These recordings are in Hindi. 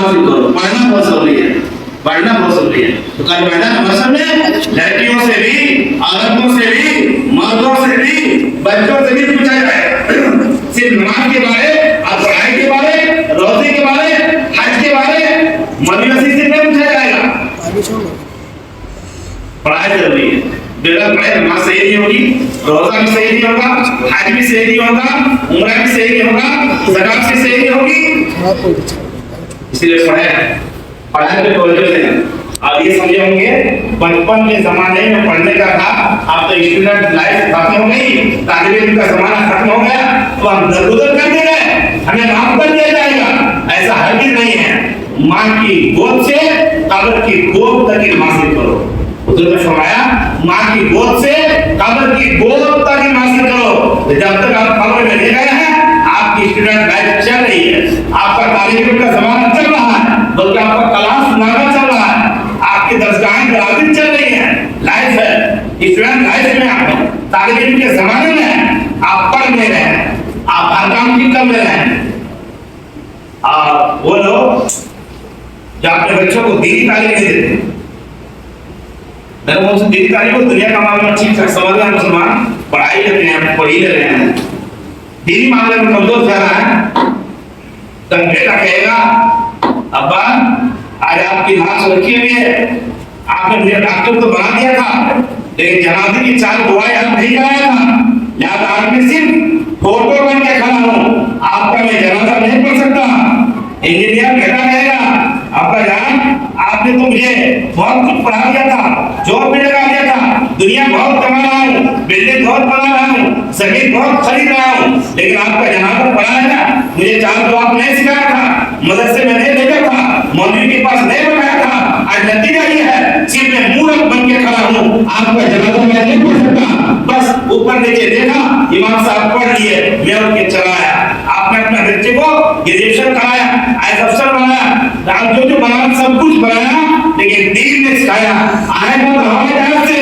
हासिल करो। पढ़ना बहुत जरूरी है, पढ़ना बहुत जरूरी है। तो कल मैदान मौसम में लड़कियों से भी, औरतों से भी, मर्दों से भी, बच्चों से भी पूछा जाएगा। सिर्फ नमाज के बारे और पढ़ाई के बारे, रोजे के बारे, हज के बारे, मौलवी मसीह से नहीं पूछा जाएगा। पढ़ाई जरूरी है। बेगैर पढ़े नमाज सही नहीं होगी, रोजा भी सही नहीं होगा, हज भी सही नहीं होगा, उम्रा भी सही नहीं होगा, ज़कात भी सही नहीं होगी। इसलिए पढ़ाई पे तवज्जो दें। अब ये समझे होंगे बचपन के जमाने में पढ़ने का था, अब तो स्टूडेंट लाइफ खत्म हो गई, तालिब इल्म का जमाना खत्म हो गया, तो हम दर-उधर कर दे रहे, हमें माफ कर दिया जाएगा। ऐसा हरगिज़ नहीं है। माँ की गोद से कब्र की गोद तक की हासिल करो। हुजूर ने फरमाया माँ की गोद से कब्र की गोद तक की हासिल करो। जब तक आप कब्र में रह गए हैं, आपकी स्टूडेंट लाइफ चल रही है, आपका तालिब इल्म का जमाना चल रहा है, बल्कि आपका क्लास नागा चल रहा है, आपकी दरसगाहें दराज़ी चल रही हैं, लाइफ है, स्टूडेंट लाइफ में आप तालिब इल्म के जमाने में आप पढ़ नहीं रहे हैं, आप हर काम की कर रहे हैं। और वो लोग जो अपने बच्चों को दीनी तालीम नहीं देते, मेरे मुझसे दीनी तालीम को दुनिया का मामला ठीक से समझ रहे हैं, मुसलमान पढ़ाई लेते हैं, पढ़ ही ले रहे हैं, दीनी मामले में कमजोर जा रहा है। तब बेटा कहेगा अब्बा आज आपकी लाश रखी हुई है, आपने मुझे डॉक्टर तो बना दिया था, लेकिन जनाजे की 4 दुआएं आप नहीं कराया था, लिहाजा आज मैं सिर्फ फोटो बन के खड़ा हूँ, आपका मैं जनाजा नहीं पढ़ सकता। इंजीनियर बेटा कहेगा अब्बा जान आपने तो मुझे बहुत कुछ पढ़ा दिया था, जॉब भी लगा दिया था, दुनिया बहुत कमा रहा हूँ, बिल्डिंग बहुत बना रहा हूँ, जमीन बहुत खरीद रहा हूँ, लेकिन आपका जनाजा पढ़ाया था, मुझे 4 दुआ नहीं सिखाया था, मदरसे में नहीं भेजा था, मौलवी के पास नहीं बताया था। आज नतीजा ये है सिर्फ मैं मूर्ख बन के खड़ा हूँ, आपका जनाजा मैं नहीं पढ़ सकता। बस ऊपर नीचे देखा, इमाम साहब पढ़ लिए, मैं उनके चलाया। आपने अपने बच्चे को ग्रेजुएशन कराया, आज अफसर बनाया, आप जो बनाना सब कुछ बनाया, लेकिन दीन ने सिखाया। आएगा तो हवाई जहाज से,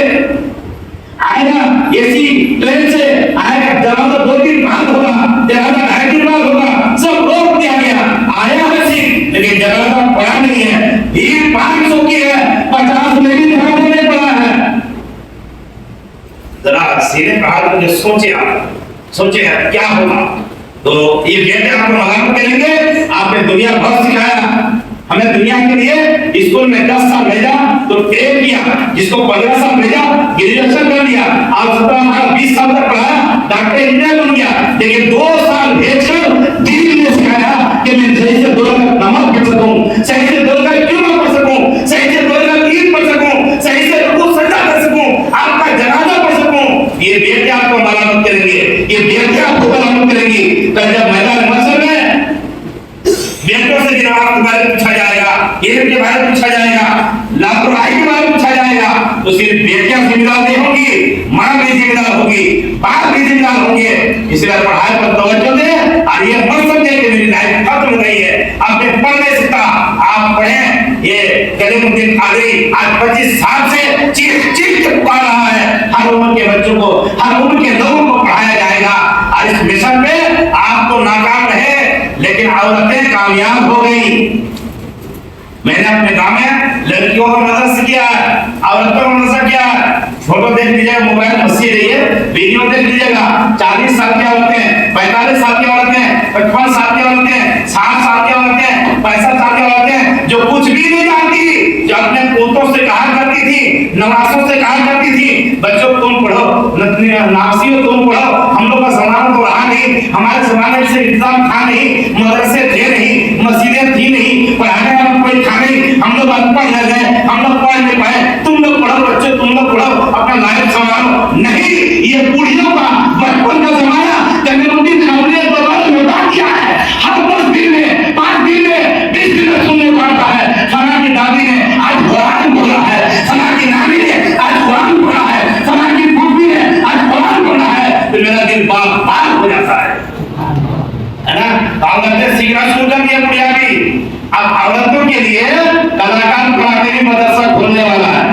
आएगा एसी ट्रेन से, आएगा जनाजा 2 दिन बाद होगा, जनाजा 2.5 दिन बाद होगा, सब रोक दिया गया। आया है सिर्फ, लेकिन जनाजा पढ़ा नहीं है। भीड़ 500 की है, 50 में भी जनाजा नहीं पढ़ा है। जरा सीधे कहा मुझे सोचे क्या होगा। तो ये बेटे आपको मलामत करेंगे, आपने दुनिया भर सिखाया, हमें दुनिया के लिए स्कूल में 10 साल भेजा तो टेप किया, जिसको 15 साल भेजा ग्रेजुएशन कर लिया, आप 17-18-20 साल तक पढ़ाया, डॉक्टर इंजीनियर बन गया, लेकिन 2 साल भेजकर दीन ने सिखाया कि मैं सही से 2 रकात नमाज पढ़ सकूं, सही से 2 रकात क्यों पढ़ सकूं, सही से 2 रकात ईद पढ़ सकूं, सही से रुकू सजदा कर सकूं, आपका जनाजा पढ़ सकूं। ये बेटे आपको मलामत करेंगे, ये बेटे आपको मलामत करेंगी। जब मैदान मशर में बेटों से जनाब के बारे में पूछा जाएगा, इल्म के बारे में पूछा जाएगा, लापरवाही के बारे में पूछा जाएगा, तो सिर्फ बेटियां जिम्मेदार नहीं होंगी, मां भी जिम्मेदार होगी, बाप भी जिम्मेदार होंगे। इसलिए पढ़ाई पर तवज्जो दें और ये मत समझें कि मेरी लाइफ खत्म हो गई है, अब मैं पढ़ नहीं सकता। आप पढ़ें। ये कलीमुद्दीन कादरी आज 25 साल से चीख पढ़ा रहा है, हर उम्र के बच्चों को, हर उम्र के लोगों को पढ़ाया जाएगा। और इस मिशन में आप तो नाकाम रहे, लेकिन औरतें कामयाब हो गई। मैंने अपने गांव में लड़कियों का मदरसा किया है, औरतों का मदरसा किया है। फोटो देख लीजिएगा, मोबाइल मस्ती रही है, वीडियो देख लीजिएगा। 40 साल की औरतें, 45 साल की औरतें, 55 साल की औरतें, 60 साल की औरतें, 65 साल की औरतें, जो कुछ भी नहीं जानती, जो अपने पोतों से कहा करती थी, नवासों से कहा करती थी, बच्चों तुम पढ़ो, नासियों तुम पढ़ो। हम लोग का जमाना तो रहा नहीं, हमारे जमाने से इंतजाम था नहीं, मदरसे थे नहीं, मस्जिदें थी नहीं, पढ़ाने वाला कोई था नहीं, हम लोग अनपढ़ रह गए, हम लोग पढ़ नहीं पाए। तुम लोग पढ़ो बच्चे, तुम लोग पढ़ो, अपना लाइफ संभालो। नहीं, ये बुढ़ियों का बचपन का जमाना कलीमुद्दीन कादरी ने दोबारा लौटा दिया है। हर 10 दिन में, 5 दिन में, 20 दिन में सुनने को आता है, फला की दादी ने आज कुरान बोला है, फला की नानी ने आज कुरान बोला है, फला की फूफी ने आज कुरान बोला है, तो मेरा दिल बाग हो जाता है ना। औरतें सीखना शुरू कर दिया बुढ़िया भी। अब औरतों के लिए कलाकार पढ़ाने की मदरसा खोलने वाला है।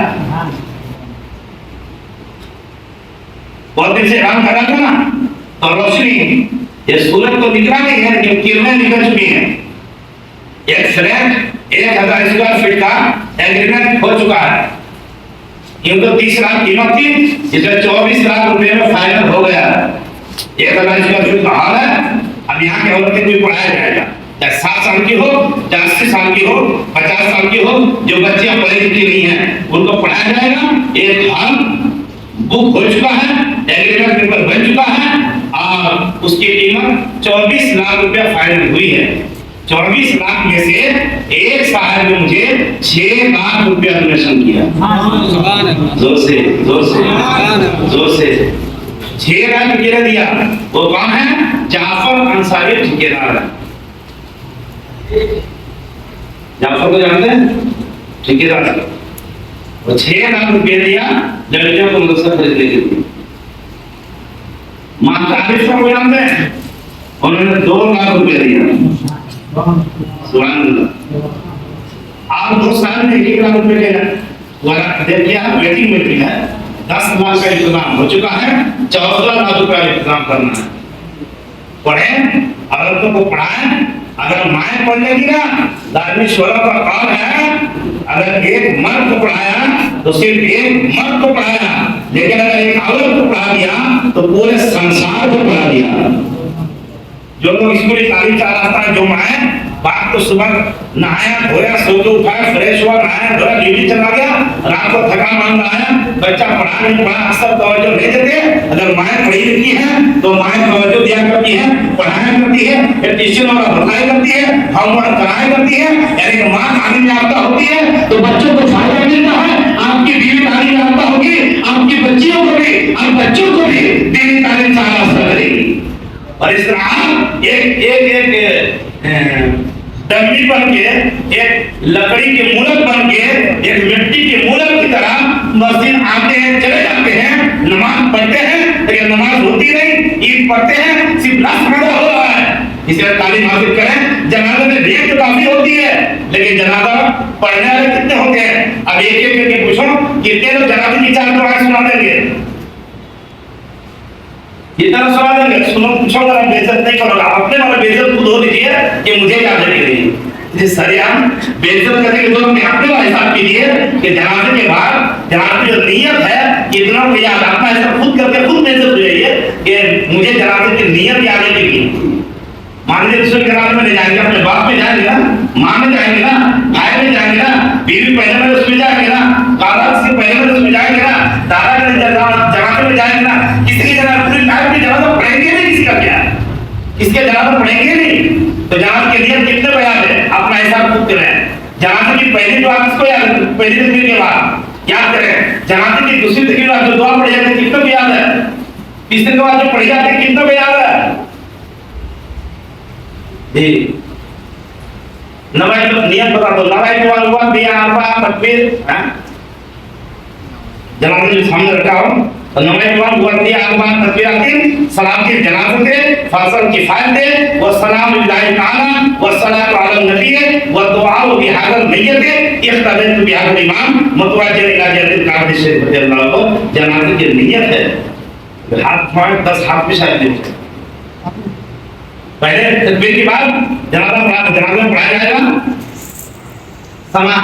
बहुत दिन से काम कर रहा था ना, तो रोशनी, ये सूरज तो निकला नहीं है, लेकिन किरणें निकल चुकी हैं। एक फ्रेंड 1000 स्क्वायर फीट का एग्रीमेंट हो चुका है। इनको 30 लाख कीमत थी, इसमें 24 लाख रुपए में फाइनल हो गया। 1000 स्क्वायर फीट का हॉल है। अब यहाँ के औरतें भी पढ़ाया जाएगा, चाहे 7 साल की हो, चाहे 80 साल की हो, 50 साल की हो, जो बच्चियां पढ़ी लिखी नहीं है उनको पढ़ाया जाएगा। एक हॉल बुक हो चुका है, एग्रीमेंट पेपर बन चुका है और उसकी कीमत 24 लाख रुपया फाइनल हुई है। 24 लाख में से एक साहब ने मुझे 6 लाख रुपया डोनेशन किया। जोर से 6 लाख रुपया दिया। वो कौन है? जाफर अंसारी ठेकेदार है। जाफर को जानते हैं? ठेकेदार। वो 6 लाख रुपया दिया लड़कियों को मदरसा खरीदने के लिए। माता आरिफा को जानते हैं? उन्होंने 2 लाख रुपया दिया। सुभान अल्लाह। आप 2 साल में 1 लाख रुपए ले जाए। देखिए आप वेटिंग में भी है। 10 लाख का इंतजाम हो चुका है, 14 लाख रुपया इंतजाम करना है। पढ़े, औरतों को पढ़ाएं। अगर माए पढ़ लेगी ना, धार्मिक शोरा का कौल है, अगर एक मर्द को पढ़ाया तो सिर्फ एक मर्द को पढ़ाया, लेकिन अगर एक औरत को पढ़ा दिया तो पूरे संसार को पढ़ा दिया। जो लोग स्कूली तालीम चाह रहा था, जो माए बाप को सुबह नहाया धोया, सो के उठाया, फ्रेश हुआ, नहाया धोया, ड्यूटी चला गया, रात को थका मान आया, बच्चा पढ़ा नहीं पढ़ा, सब तवज्जो नहीं देते। अगर माए पढ़ी लिखी है तो माए तवज्जो दिया करती है, पढ़ाया करती है, ट्यूशन और भरवाई करती है, होमवर्क कराया करती है। यानी कि माँ तालीम याफ्ता होती है तो बच्चों को फायदा मिलता है। आपकी बीवी तालीम याफ्ता होगी, आपकी बच्चियों को भी और बच्चों को भी दीनी तालीम से आरास्ता करेगी। और इस तरह एक डमी बन के, एक लकड़ी के मूलक बन के, एक मिट्टी के मूलक की तरह मस्जिद आते हैं, चले जाते हैं, नमाज पढ़ते हैं, लेकिन नमाज होती नहीं, ईद पढ़ते हैं, सिर्फ लफ्ज़ पैदा हो रहा है। इसलिए तालीम हासिल करें। जनाजा में भीड़ तो काफी होती है, लेकिन जनाजा पढ़ने वाले कितने होते हैं? अब एक करके पूछो, कितने लोग जनाजे की 4 दुआएं सुना देंगे? इतना सवाल है, सुनो पूछो, अगर आप बेइज्जत नहीं करोगे, अपने वाला बेइज्जत खुद हो लीजिए कि मुझे याद है कि नहीं। जिस सरियाम बेइज्जत करने के बाद में अपने वाला हिसाब कीजिए कि जनाजे के बाद जनाजे की जो नियत है, इतना को याद अपना ऐसा खुद करके खुद बेइज्जत हो जाइए कि मुझे जनाजे की नियत याद है कि नहीं। मान लीजिए दूसरे जनाजे में ले जाएंगे, अपने बाप में जाएंगे ना, माँ में जाएंगे ना, भाई में जाएंगे ना, बीवी पहले में उसमें जाएंगे ना, दादा से पहले में उसमें जाएंगे ना, दादा के जनाजे में जाएंगे ना, किसी की जनाजे पूरी लाइफ में जनाजा पढ़ेंगे नहीं, किसी का क्या, किसके जनाजा पढ़ेंगे नहीं। तो जनाजे के लिए कितने बयान है, अपना हिसाब खुद करें। जनाजे की पहली दुआ किसको याद, पहली तकबीर के बाद याद करें। जनाजे की दूसरी तकबीर के बाद जो दुआ पढ़ी जाती है कितने को याद है? तीसरे के बाद जो पढ़ी जाती है कितने को याद है? नवाई तो नियत बता दो। नवाई तो हुआ बिया अरबा तकबीर, जनाजे के सामने रखा हो तो नवाई तो हुआ बिया अरबा तकबीरातिन सलाम की जनाजे दे, फजल की फायद दे, व सलाम लिल्लाहि ताला व सलातु अला नबी व दुआ बि हादल नियत इख्तबत बि हादल इमाम मुतवज्जिह इला जद्दिल कादिर शेख रदियल्लाहु को जनाजे की नियत है। हाथ में 10 हाथ में शायद देखो, पहले तकबीर के बाद जनाजा में पढ़ाया जाएगा। समा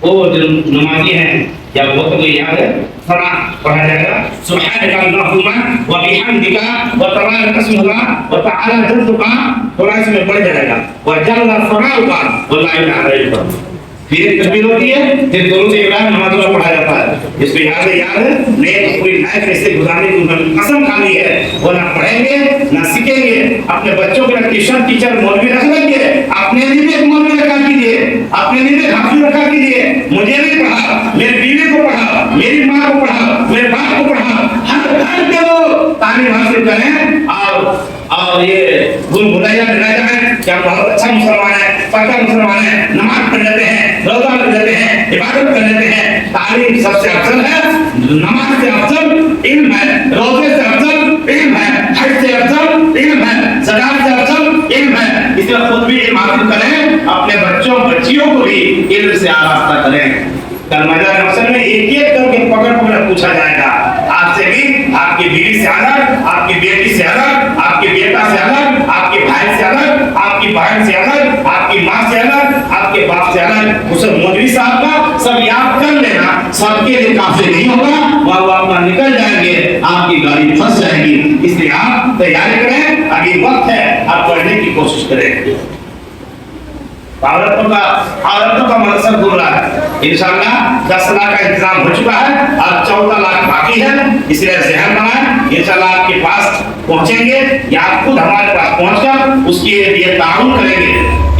वो जो नमाजी हैं या वो तो याद है, समा पढ़ाया जाएगा। सुब्हानका अल्लाहुम्मा व बिहम्दिका व तबारक अस्मुका व तआला जद्दुका, थोड़ा इसमें बढ़ जाएगा। व जल्ला सनाउका व ला इलाहा इल्ला। फिर एक तकबीर होती है, फिर दोनों से इब्राहिम नमाज में पढ़ा जाता है। इसको याद है नहीं तो पूरी लाइफ ऐसे गुजारने की उन्होंने कसम खा ली है। वो ना पढ़ेंगे ना सीखेंगे, अपने बच्चों को ना ट्यूशन टीचर मौलवी रख लेंगे, अपने लिए भी एक मौलवी रखा कीजिए, अपने लिए भी हाफिज रखा कीजिए। मुझे भी पढ़ा, मेरी बीवी को पढ़ा, मेरी माँ को पढ़ा, मेरे बाप को पढ़ा, हर घर के लोग तालीम हासिल करें। और ये भूल भुलैया मिला जाए क्या बहुत अच्छा मुसलमान है, पक्का मुसलमान है, नमाज पढ़ लेते हैं, रोजा रख लेते हैं, इबादत कर लेते हैं। तालीम सबसे अफजल है, नमाज से अफजल इल्म है, रोजे से अफजल इल्म है, हज से अफजल इल्म है, ज़कात से अफजल इल्म है। इसलिए खुद भी इल्म हासिल करें, अपने बच्चों बच्चियों को भी इल्म से आरास्ता करें। कल मैदान मसल में एक करके पकड़ पूछा जाएगा, आपसे भी, आपकी बीवी से अलग, आपकी बेटी से अलग, आपके बेटा से अलग, आपके भाई से अलग, आपकी बहन से अलग, आपकी माँ से अलग, आपके बाप से अलग। उसे मौलवी साहब का सब याद कर लेना, सबके लिए काफी नहीं होगा, वह अपना निकल जाएंगे, आपकी गाड़ी फंस जाएगी। इसलिए आप तैयारी करें, अभी वक्त है, आप पढ़ने की कोशिश करें। औरतों का मकसद बोल रहा है इंशाल्लाह 10 लाख का इंतजाम हो चुका है और 14 लाख बाकी है, इसलिए जहन बनाएं, इंशाल्लाह आपके पास पहुंचेंगे या आप खुद हमारे पास पहुंचकर उसके लिए ताउन करेंगे।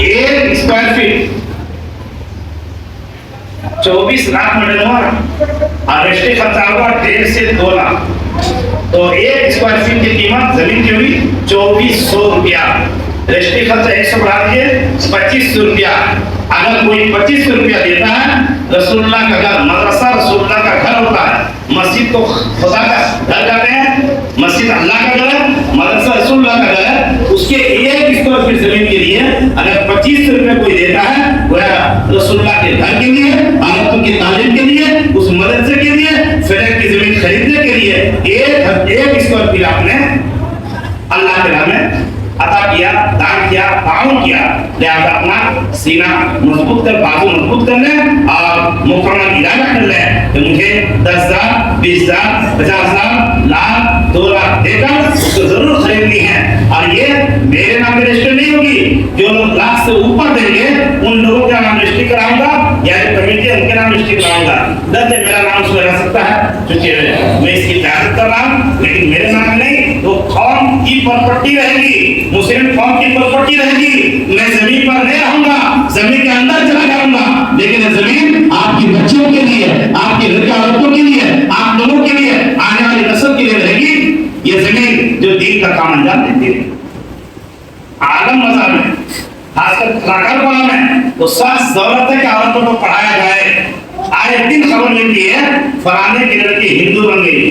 1 स्क्वायर फीट 24 लाख में डलवा और रजिस्ट्री खर्चा होगा 1.5 से 2 लाख, तो 1 स्क्वायर फीट की कीमत जमीन की हुई 2400 रुपया। रजिस्ट्री खर्चा 100 बढ़ा दिए 2500 रुपया। अगर कोई 2500 रुपया देता है, रसूलुल्लाह का घर, मदरसा रसूलुल्लाह का घर होता है, मस्जिद को खुदा का घर कहते हैं, मस्जिद अल्लाह का घर है, मदरसा रसूलुल्लाह का घर है, उसके 1 स्क्वायर फीट जमीन के लिए अगर 2500 रुपया कोई देता है, वह रसूलुल्लाह के घर के लिए, औरतों की तालीम के लिए, उस मदरसे के लिए, फ्लैट की जमीन खरीदने के लिए 1 स्क्वायर फीट आपने अल्लाह के घर में अता किया, दान किया, ताउन किया। लिहाजा अपना सीना मजबूत कर, बाजू मजबूत कर ले और मुकम्मल इरादा कर ले कि मुझे 10,000, 20,000, 50,000, लाख, 2 लाख देकर उसको जरूर खरीदनी है। और ये मेरे नाम पे रजिस्टर नहीं होगी, जो लोग लाख से ऊपर देंगे उन लोगों का नाम रजिस्ट्री कराऊंगा, या जो कमेटी है उनके नाम रजिस्ट्री कराऊंगा। दर्ज मेरा नाम उसमें रह सकता है, क्योंकि मैं इसकी इजाजत कर रहा हूँ, लेकिन मेरे नाम नहीं, तो कौम की प्रॉपर्टी रहेगी, मुस्लिम कौम की प्रॉपर्टी रहेगी। मैं जमीन पर नहीं रहूंगा, जमीन के अंदर चला जाऊंगा, लेकिन जमीन आपकी बच्चों के लिए, आपकी लड़की औरतों के लिए, आप लोगों के लिए, आने वाली नस्ल के लिए रहेगी। ये जमीन जो दीन का काम अंजाम देती है। आलम मज़हब में, खासकर खलाकरवाला में तो सख्त जरूरत है कि औरतों को पढ़ाया जाए। आए दिन खबर मिलती है फलाने की लड़की हिंदू बन गई,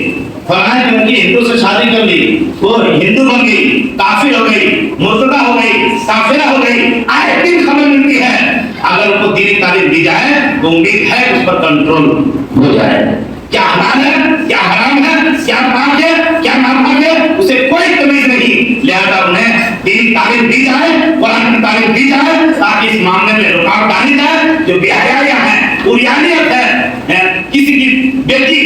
फलाने की लड़की हिंदू से शादी कर ली, वो हिंदू बन गई, काफिर हो गई, मुर्तदा हो गई, काफिरा हो गई। आए दिन खबर मिलती है। अगर उनको दीनी तालीम दी जाए तो उम्मीद है उस पर कंट्रोल हो जाए। क्या हलाल है, क्या हराम है, क्या पाक है, क्या नापाक है, उसे कोई तमीज नहीं। लिहाजा उन्हें दीनी तालीम दी जाए, कुरान की तालीम दी जाए, ताकि इस मामले में रुकावट डाली जाए। जो बेहयाया है, उरियानियत है, किसी की बेटी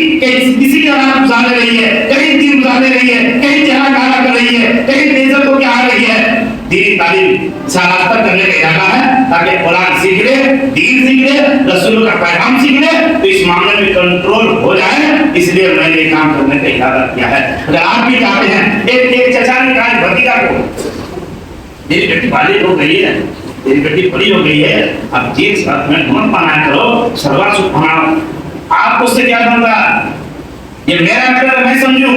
किसी की औलाद गुजार रही है, कहीं दिन गुजार रही है, कहीं चेहरा काला कर रही है, कहीं बेइज्जत होकर आ रही है, दीनी तालीम सारास्ता करने का इरादा है ताकि कुरान सीख ले, दीन सीख ले, रसूल का पैगाम सीख ले, तो इस मामले में कंट्रोल हो जाए। इसलिए मैंने ये काम करने का इरादा किया है। अगर आप भी चाहते हैं, एक चचा ने कहा भतीजा को, मेरी बेटी बालिग हो गई है, मेरी बेटी बड़ी हो गई है, अब जीन्स में ढूंढ पहना करो, सलवार सूट पहनाओ, आपको उससे क्या बनता? ये मेरा मैटर मैं समझूं।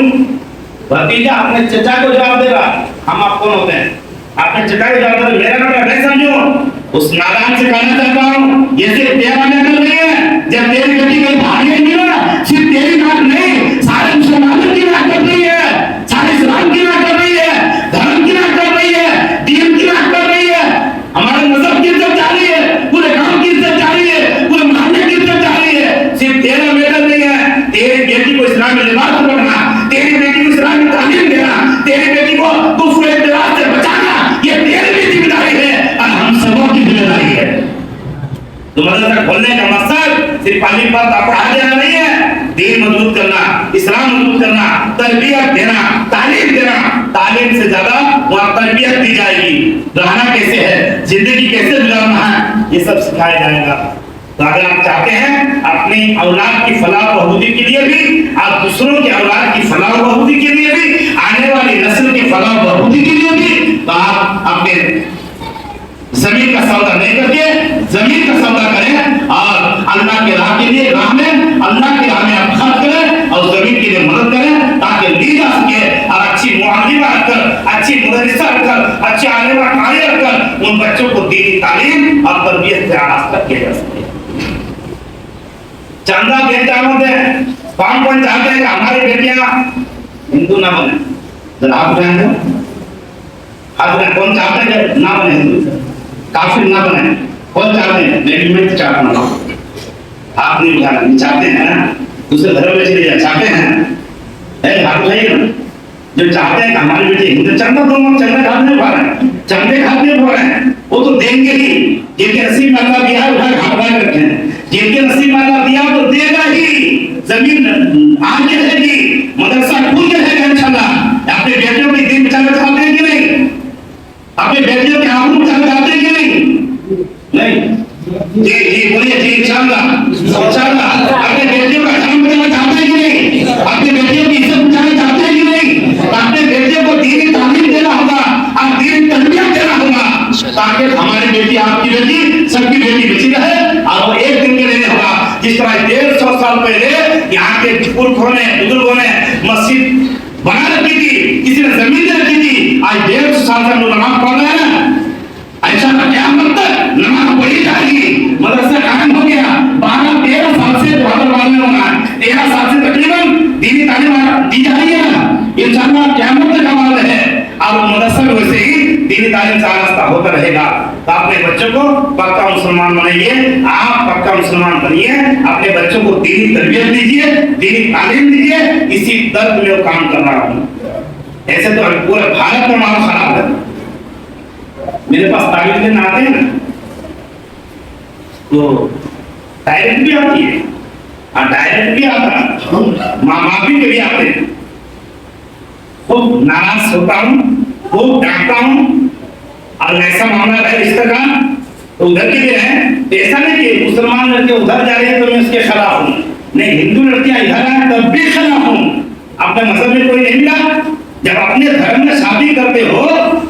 भतीजा अपने चचा को जवाब देगा, हम आप कौन होते हैं? अपने चचा को जवाब देगा, मेरा मैटर मैं समझूं। उस नादान से कहना चाहता हूं, ये सिर्फ तेरा मैटर नहीं है। जब तेरी बेटी कहीं भागी नहीं ना, सिर्फ तेरी नाक नहीं, सारे मुसलमानों की नाक कर रही है, सारे इस्लाम की नाक कर रही है, धर्म की नाक कर रही है, दीन की नाक कर रही है, हमारे मजहब की इज्जत जा रही है, पूरे गांव की इज्जत जा रही है, पूरे मोहल्ले की इज्जत जा रही है। सिर्फ तेरा मैटर नहीं है, तेरी बेटी को इस्लामी लिबास पहनाना, तेरी बेटी को इस्लामी तालीम देना, तेरी बेटी को कुफ्र इत्तिबाअ से बचाना, ये तेरी भी जिम्मेदारी है और हम सबों की जिम्मेदारी है। तो मदरसा खोलने का मकसद सिर्फ पानी पर पढ़ा देना नहीं है, दीन मजबूत करना, इस्लाम मजबूत करना, तरबियत देना, तालीम देना। तालीम से ज्यादा वहाँ तरबियत दी जाएगी, रहना कैसे है, जिंदगी कैसे गुजारना है, ये सब सिखाया जाएगा। तो अगर आप चाहते हैं अपनी औलाद की फलाह व बहबूदी के लिए भी, आप दूसरों की औलाद की फलाह व बहबूदी के लिए भी, आने वाली नस्ल की फलाह व बहबूदी के लिए भी, तो आप अपने जमीन का सौदा नहीं करके जमीन का सौदा करें और अल्लाह के राह के लिए, राह में अल्लाह की राह में आप खर्च करें और जमीन के लिए मदद करें, ताकि ली जा सके और अच्छी मुआलिमा रखकर, अच्छी मुदरिसा रखकर, अच्छे आलिमा कारी रखकर उन बच्चों को दीनी तालीम और तरबियत से आरास्ता किया जा सके। चंदा बेटा होते कौन चाहते हैं कि हमारी बेटियां हिंदू ना बने? जरा आप कहेंगे हाथ में, कौन चाहते हैं कि ना बने हिंदू, काफिर ना बने? कौन चाहते हैं? नेगेटिव चाहते हैं, आप नहीं उठाना, चाहते हैं ना दूसरे धर्म में चले जाए, चाहते हैं हाथ उठाइए ना, जो चाहते हैं कि हमारे बेटे हिंदू चंदा दो, चंदा खाते हुए चंदे खाते हुए वो तो देंगे ही। जिनके नसीब में अल्लाह दिया उठा घाटा रखे, जिनके नसीब में अल्लाह दिया तो देगा ही। जमीन आगे रहेगी, मदरसा खुल के रहेगा इंशाल्लाह। अपने बेटियों के दिन बचाना चाहते हैं कि नहीं? अपने बेटियों के आबरू बचाना चाहते हैं कि नहीं? नहीं जी जी बोलिए जी इंशाल्लाह इंशाल्लाह। अपने बेटियों का धर्म बचाना चाहते हैं कि नहीं? अपने बेटियों की इज्जत बचाना चाहते हैं कि नहीं? अपने बेटियों को दीनी तालीम देना होगा और दीनी तरबियत देना होगा, ताकि हमारी बेटी, आपकी बेटी, सबकी बेटी बची रहे। और वो एक दिन के लिए होगा जिस तरह 150 साल पहले यहाँ के पुरखों ने, बुजुर्गों ने मस्जिद बना रखी थी, किसी ने जमीन दे रखी थी। आज 150 साल से हम लोग नमाज पढ़ रहे हैं, ऐसा क्या मतलब नमाज पढ़ी जाएगी। मदरसा कायम हो गया, 12-13 साल से में होगा, 13 साल से तकरीबन दीनी तालीम दी जा रही है। इंशाअल्लाह क़यामत तक हमारा है। और मदरसा में वैसे ही दीनी तालीम का रास्ता होता रहेगा। तो अपने बच्चों को पक्का मुसलमान बनाइए, आप पक्का मुसलमान बनिए, अपने बच्चों को दीनी तरबियत दीजिए, दीनी तालीम दीजिए। इसी दर्द में वो काम कर रहा हूँ। ऐसे तो पूरे भारत में माहौल खराब है। मेरे पास तालीम लेने आते हैं ना, तो डायरेक्ट भी आती है और डायरेक्ट भी आता है, माँ बापी के भी आते हैं। खूब नाराज होता हूँ, खूब डांटता हूँ। और ऐसा मामला है रिश्ते का, तो उधर के लिए है। ऐसा नहीं कि मुसलमान लड़के उधर जा रहे हैं तो मैं उसके खिलाफ हूँ, नहीं, हिंदू लड़कियां इधर आए तब भी खिलाफ हूँ। अपने मजहब में कोई नहीं मिला। जब अपने धर्म में शादी करते हो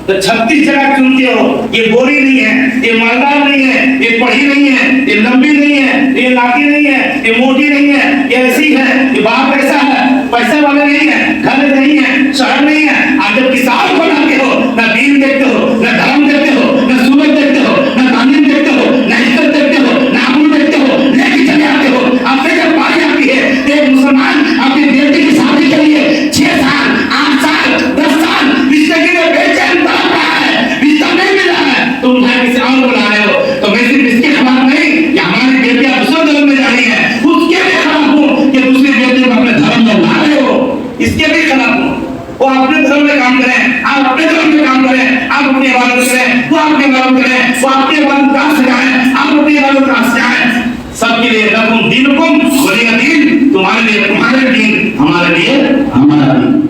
तो 36 जगह चुनते हो। ये गोरी नहीं है, ये मालदार नहीं है, ये पढ़ी नहीं है, ये लंबी नहीं है, ये लाठी नहीं है, ये मोटी नहीं है, ये ऐसी है, ये बाप ऐसा है, पैसे वाले नहीं है, घर नहीं है, शहर नहीं है। आप जब किसान बनाते हो, ना दीन देखते हो, ना धर्म देखते हो, ना सूरत देखते हो, ना तालीम देखते हो, ना इज्जत देखते हो, ना अमूल देखते हो, लेके चले आते हो। आपसे जब पारी आती है, एक मुसलमान अपनी बेटी की शादी के लिए 6 साल, 8 साल, 10 साल रिश्ते के लिए बेचैन तड़प रहा है, रिश्ता नहीं मिला है, तुम भाई किसी और बुला रहे हो। तो मैं सिर्फ इसके खिलाफ नहीं कि हमारी बेटियां दूसरे धर्म में जा रही है, उसके भी खिलाफ हूँ कि दूसरी बेटियों को अपने धर्म में ला रहे हो, इसके भी खिलाफ हूँ। वो अपने धर्म में काम करें, आप अपने धर्म में काम करें, आप अपनी इबादत करें, वो अपनी इबादत करें, वो अपनी इबादत का सिखाएं, आप अपनी इबादत का सिखाएं। सबके लिए लकुम दीनुकुम वलिय दीन, तुम्हारे लिए तुम्हारे दीन, हमारे लिए हमारा दीन।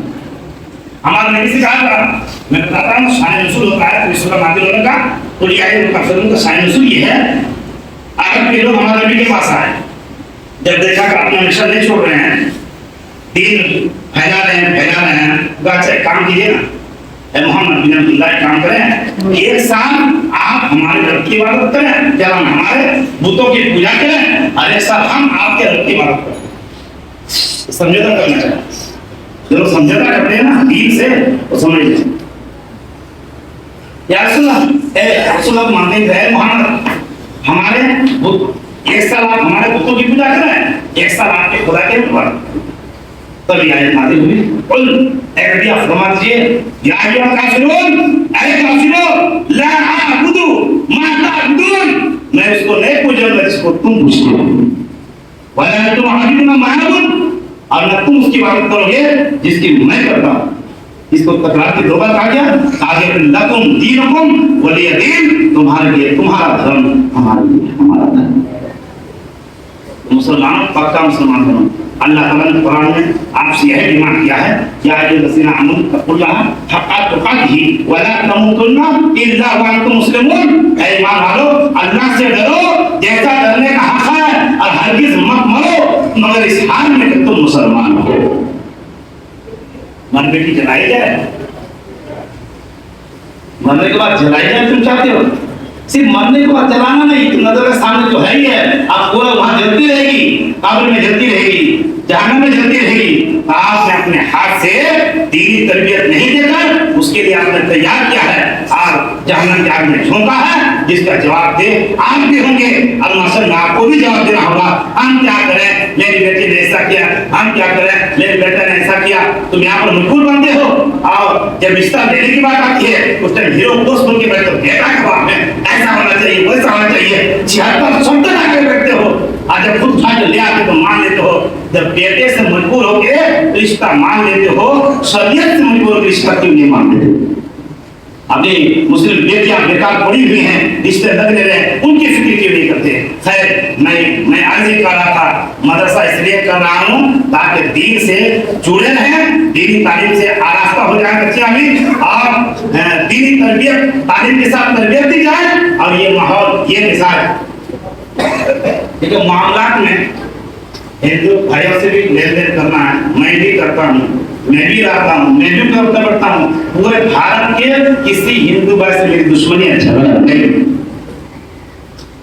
हमारा नबी से कहा था, मैं बताता हूँ शान नज़ुल होता है तो इसका नाज़िल होने का। तो ये आयत का फिल्म का शान नज़ुल ये है, अरब के लोग हमारे नबी के पास आए, जब देखा कि अपना मिशन नहीं छोड़ रहे हैं, दीन फैला रहे हैं, तो अच्छा काम कीजिए ना, मोहम्मद बिन अब्दुल्लाह काम करें, 1 साल आप हमारे रब की इबादत करें, जब हम हमारे बुतों की पूजा करें, और 1 साल हम आपके रब की इबादत करें। समझौता करना चाहिए। जो समझौता करते हैं ना दीन से, वो समझ लीजिए। या रसूलुल्लाह मानते हैं मोहम्मद हमारे 1 साल आप हमारे बुतों की पूजा करें, 1 साल आपके खुदा के ऊपर। तब ये आयत नाज़िल हुई। कुल एक आप फरमा दीजिए, या अय्युहल काफिरून, ऐ काफिरों, ला अअबुदु मा तअबुदून, मैं उसको नहीं पूजूंगा जिसको तुम पूजते हो, वला अंतुम आबिदूना मा अअबुद, और न तुम उसकी इबादत करोगे जिसकी मैं करता हूँ। इसको तकरार की 2 बार कहा गया, आगे लकुम दीनुकुम वलिय दीन, तुम्हारे लिए तुम्हारा धर्म, हमारे लिए हमारा धर्म। मुसलमान पक्का मुसलमान बनो। अल्लाह ताला ने कुरान में आपसे यह डिमांड किया है, या अय्युहल्लज़ीना आमनू तक़ुल्लाह हक़्क़ा तुक़ातिही वला तमूतुन्ना इल्ला व अंतुम मुस्लिमून। ऐ ईमान वालों, अल्लाह से डरो जैसा डरने का हक है, और हरगिज़ मत मरो मगर इस हाल में कि तुम मुसलमान हो। मन बेटी जलाई जाए, मरने के बाद जलाई जाए तुम चाहते हो? सिर्फ मरने के बाद जलाना नहीं, तुम नजर के सामने तो है ही है, आप पूरा वहां जलती रहेगी, कब्र में जलती रहेगी, जहन्नम में जलती रहेगी। आपने अपने हाथ से दीनी तरबियत नहीं देकर उसके लिए आपने तैयार किया है, और जहन्नम के आग में झोंका है, जिसका जवाब दे आप भी होंगे। और माशा आपको भी जवाब देना होगा। हम क्या करें, मेरी बेटी ने ऐसा किया, हम क्या करें, मेरे बेटे ने ऐसा किया। तुम यहाँ पर मजबूर बनते हो, और जब रिश्ता देने की बात आती है उस टाइम हीरो दोस्त बन के बैठते हो, बेटा के बाप में ऐसा होना चाहिए, वैसा होना चाहिए, 76 शब्द आके बैठते हो, और जब खुद उठा के ले आके तो मान लेते हो। जब बेटे से मजबूर होके रिश्ता मान लेते हो, शरीयत से मजबूर रिश्ता क्यों नहीं मान लेते? अभी मुस्लिम बेटियां बेकार पड़ी हुई हैं, रिश्ते लग ले रहे हैं, उनकी फिक्र क्यों नहीं करते? खैर, मैं आज ही कर रहा था, मदरसा इसलिए कर रहा हूँ ताकि दीन से जुड़े रहें, दीनी तालीम से आरास्ता हो जाए बच्चियां भी, और दीनी तरबियत तालीम के साथ तरबियत दी जाए, और ये माहौल, ये मिसाल देखो मामलात में हिंदू भाइयों से भी लेन देन करना है, मैं भी करता हूँ, मैं भी रहता हूँ, मैं भी करता हूँ। पूरे भारत के किसी हिंदू भाई से मेरी दुश्मनी अच्छा नहीं,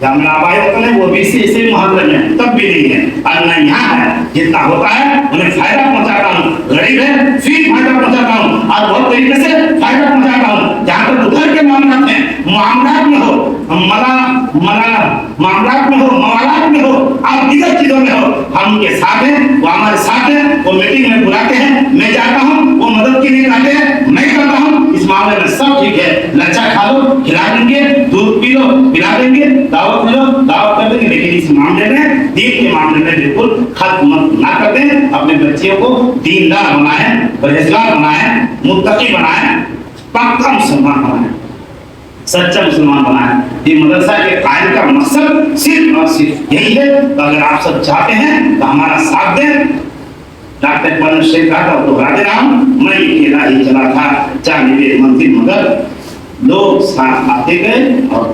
जब मेरा भाई होता है वो भी इसी मोहल्ले में तब भी नहीं है, और न यहाँ है, जितना होता है उन्हें फायदा पहुंचाता हूँ, गरीब है फिर फायदा पहुंचाता हूँ, और बहुत तरीके से फायदा पहुंचाता हूँ। जहाँ तक उधर के मामला में, मामलात में हो, मामलात में हो, मवालात में हो, आप दीगर चीजों में हो, हम उनके साथ हैं, वो हमारे साथ हैं, वो मीटिंग में बुलाते हैं, मैं जाता हूँ, वो मदद के लिए आते हैं, मैं करता हूँ। इस मामले में सब ठीक है, लच्छा खा लो खिला देंगे, दूध पी लो पिला देंगे, दावत लो दावत कर देंगे, लेकिन इस मामले में, दीन के मामले में बिल्कुल खत्म ना कर दें। अपने बच्चियों को दीनदार बनाएं, परहेजगार बनाएं, मुत्तकी बनाएं, पक्का मुसलमान बनाएं, सच्चा मुसलमान बनाएं। ये मदरसा के कायम का मकसद सिर्फ और सिर्फ यही है। तो अगर आप सब चाहते हैं तो हमारा साथ दें। डॉक्टर पवन शेख का तो राधे राम, मैं अकेला ही चला था, चाहे मंजिल मगर लोग साथ आते गए और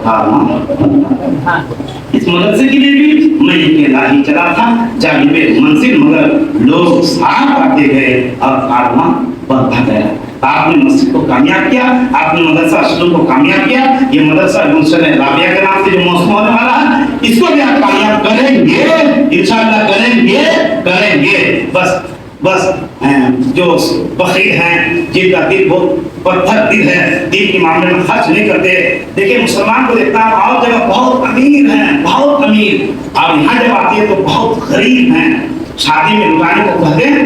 इस मदरसे के लिए भी मैं अकेला ही चला था, जानिबे मंजिल मगर लोग साथ आते गए और कारवां बढ़ता गया। आपने मस्जिद को कामयाब किया, आपने मदरसा शुरू को कामयाब किया। ये मदरसा राबिया के नाम से जो मौसम होने वाला है, इसको भी आप कामयाब करेंगे, इंशाअल्लाह करेंगे। बस जो बखील हैं, जिनका दिल बहुत पत्थर दिल है, दीन के मामले में खर्च नहीं करते। देखिए मुसलमान को देखता है और जगह बहुत अमीर हैं, बहुत अमीर, और यहाँ जब आती है तो बहुत गरीब हैं। शादी में लुटाने को कहते हैं,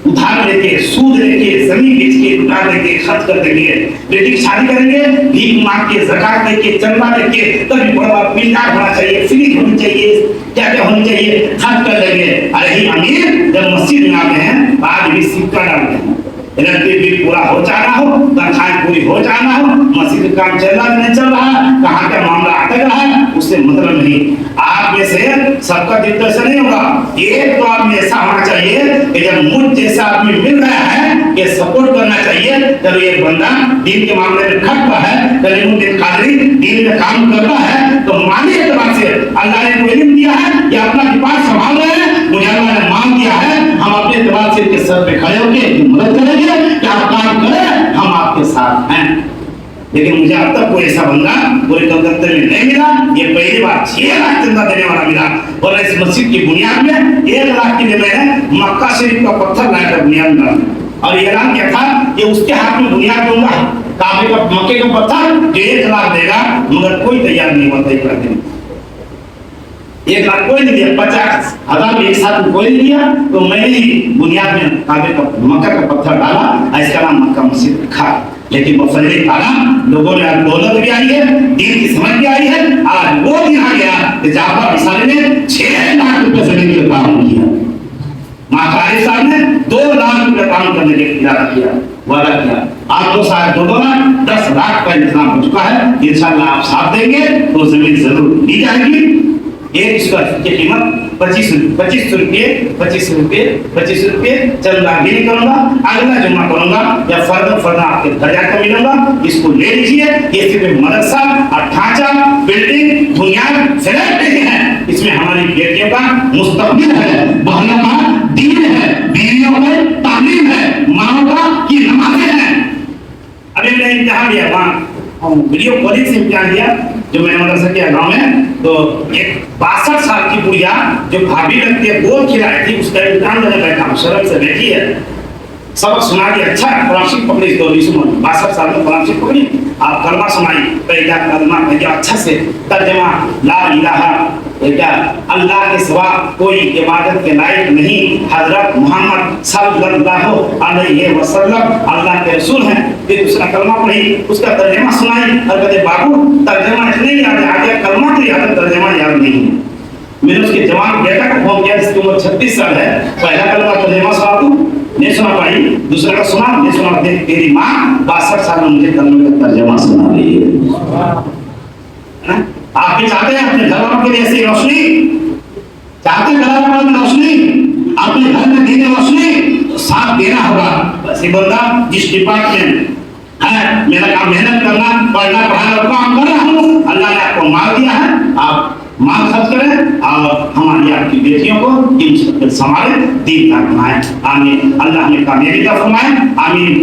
उधार लेके, सूद लेके, जमीन बेच के, लुटा देंगे, खर्च कर देंगे। बेटी की शादी करेंगे, भीख मांग के, ज़कात लेके, चंदा लेके, तभी बड़ा मिलदार होना चाहिए, फ्रिज होनी चाहिए, क्या क्या होनी चाहिए, खर्च कर देंगे। अरे ही अमीर जब मस्जिद में आते हैं, आज भी सिक्का डालते हैं, इलेक्ट्रिक बिल पूरा हो जाना हो, तनख्वाहें पूरी हो जाना हो, मस्जिद का काम चल रहा नहीं चल रहा, कहाँ का मामला अटक रहा है, उससे मतलब नहीं। आप में से सबका दिल तो ऐसा नहीं होगा, एक तो आप में ऐसा होना चाहिए कि जब मुझ जैसा आदमी मिल रहा है, ये सपोर्ट करना चाहिए। जब ये बंदा दीन के मामले में खटता है, कलीमुद्दीन कादरी दीन में काम करता है, तो मानी एतबार से अल्लाह ने कोई इल्म दिया है, ये अपना दिमाग संभाल रहे हैं, मुझे अल्लाह ने मान दिया है, हम अपने एतबार से इनके सर पे खड़े होकर मदद करेंगे, क्या आप काम करें, हम आपके साथ हैं। लेकिन मुझे अब तक कोई ऐसा बंदा पूरे कलकत्ते में नहीं मिला। ये पहली बार 6 लाख चंदा देने वाला मिला, और इस मस्जिद की बुनियाद में 1 लाख के लिए मैंने मक्का शरीफ का पत्थर लाकर बुनियाद डाला, और ये ऐलान किया था कि उसके हाथ में बुनियाद दूंगा, काबे का मक्के का पत्थर जो 1 लाख देगा, मगर कोई तैयार नहीं हुआ तय करने में। 1 लाख कोई नहीं दिया, 50,000 एक साथ कोई नहीं दिया, तो मैंने ही बुनियाद में काबे का मक्का का पत्थर डाला, इसका नाम मक्का मस्जिद रखा। लेकिन वो फजले ताला लोगों ने आज दौलत भी आई है, दीन की समझ भी आई है। आज वो दिन आ गया कि जाफर अंसारी ने 6 लाख रुपए जमीन के काम किया, माकारी साहब ने 2 लाख रुपए काम करने के इरादा किया, वादा किया। आप 2 साल 2 लाख 10 लाख का इंतजाम हो चुका है। इंशाअल्लाह आप साथ देंगे तो जमीन जरूर दी जाएगी। एक स्क्वायर फीट की कीमत 25 रुपये चंदा भी नहीं करूंगा, अगला जुम्मा करूंगा या फर्द आपके घर जाकर मिलूंगा, इसको ले लीजिए। ये सिर्फ मदरसा और ढांचा, बिल्डिंग, बुनियाद, फ्लैट नहीं है, इसमें हमारी बेटियों का मुस्तकबिल है, बहनों का दीन है, बीवियों का तालीम है, माओ का की नमाजें हैं। अभी मैंने इम्तिहान दिया, वहाँ वीडियो कॉलिंग से इम्तिहान दिया जो मैंने मदरसा किया गाँव में, तो एक 62 साल की बुढ़िया जो भाभी लगती है गोल खिलाई थी, उसका इम्तिहान देने बैठा, शर्म से बैठी है, सबक सुना दिया, अच्छा कुरान पकड़ी, 62 साल में कुरान पकड़ी, आप कलमा सुनाई, पहला कलमा भैया अच्छा से तर्जमा, ला इलाहा क्या अल्लाह के सिवा कोई इबादत के लायक नहीं, हजरत मोहम्मद सल्लल्लाहु अलैहि वसल्लम अल्लाह के रसूल हैं। फिर उसका कलमा पढ़ी, उसका तर्जमा सुनाई, और कहते बाबू तर्जमा नहीं याद आ गया, कलमा तो याद, तर्जमा याद नहीं है। मैंने उसके जवान बेटा को फोन किया जिसकी उम्र 36 साल है, पहला कलमा तर्जमा सुना दूं, नहीं सुना भाई, दूसरा का सुना, नहीं सुना। तेरी माँ 62 साल में मुझे कलमे का तर्जमा सुना रही है ना? आप भी चाहते हैं अपने घर वालों के लिए ऐसी रोशनी? चाहते हैं घर वालों में रोशनी, अपने घर में दीदी रोशनी, तो साथ देना होगा। बस ये बंदा जिस डिपार्टमेंट है, मेरा काम मेहनत करना, पढ़ना पढ़ाना काम कर रहा हूँ, अल्लाह ने आपको माल दिया है, आप माल खर्च करें और हमारी आपकी बेटियों को इन संभाले, दीन बनाए। आमीन। अल्लाह ने कामयाबी का फरमाए। आमीन।